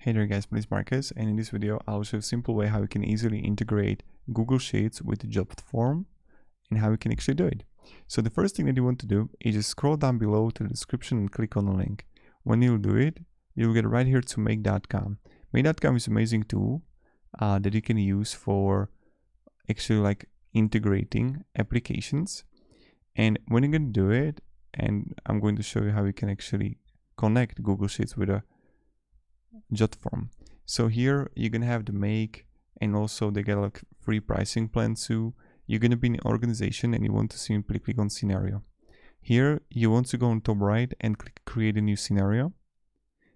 Hey there guys, my name is Marcus, and in this video I'll show a simple way how you can easily integrate Google Sheets with JotForm and how you can actually do it. So the first thing that you want to do is just scroll down below to the description and click on the link. When you do it, you'll get right here to make.com. Make.com is an amazing tool that you can use for actually like integrating applications. And when you're going to do it, and I'm going to show you how you can actually connect Google Sheets with a JotForm. So here you're gonna have the make, and also they get like free pricing plan too. You're gonna be in an organization and you want to simply click on scenario. Here you want to go on top right and click create a new scenario.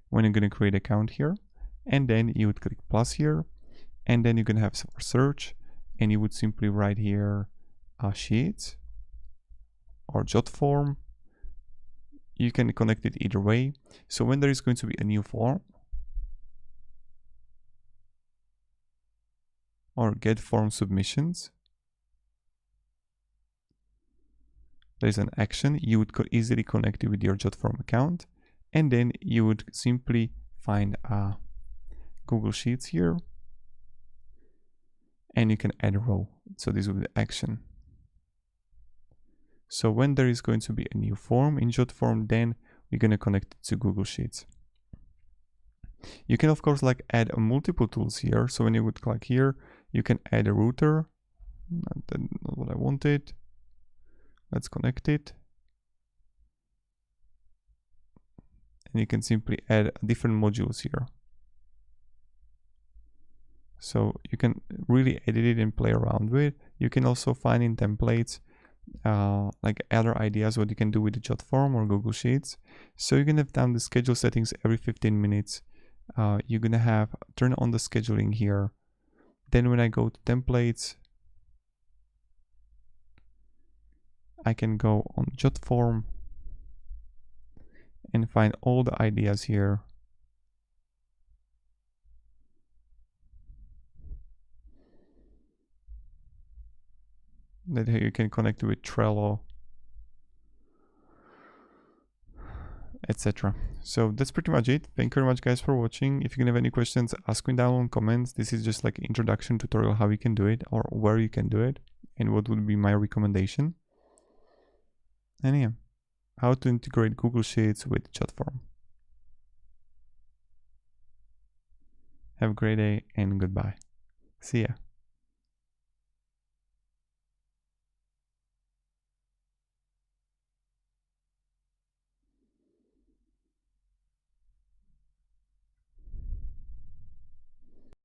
When you're gonna create account here, and then you would click plus here, and then you're gonna have some search, and you would simply write here sheets or JotForm. You can connect it either way. So when there is going to be a new form, or get form submissions, there's an action. You would easily connect it with your JotForm account, and then you would simply find Google Sheets here, and you can add a row. So this will be the action. So when there is going to be a new form in JotForm, then we're going to connect it to Google Sheets. You can of course like add multiple tools here. So when you would click here, you can add a router. That's not what I wanted. Let's connect it. And you can simply add different modules here. So you can really edit it and play around with it. You can also find in templates like other ideas what you can do with the JotForm or Google Sheets. So you're gonna have down the schedule settings every 15 minutes. You're gonna have turn on the scheduling here. Then when I go to templates, I can go on JotForm and find all the ideas here. That you can connect with Trello, etc. So that's pretty much it. Thank you very much guys for watching. If you can have any questions, ask me down in comments. This is just like an introduction tutorial how you can do it or where you can do it and what would be my recommendation. And yeah, how to integrate Google Sheets with JotForm. Have a great day and goodbye. See ya.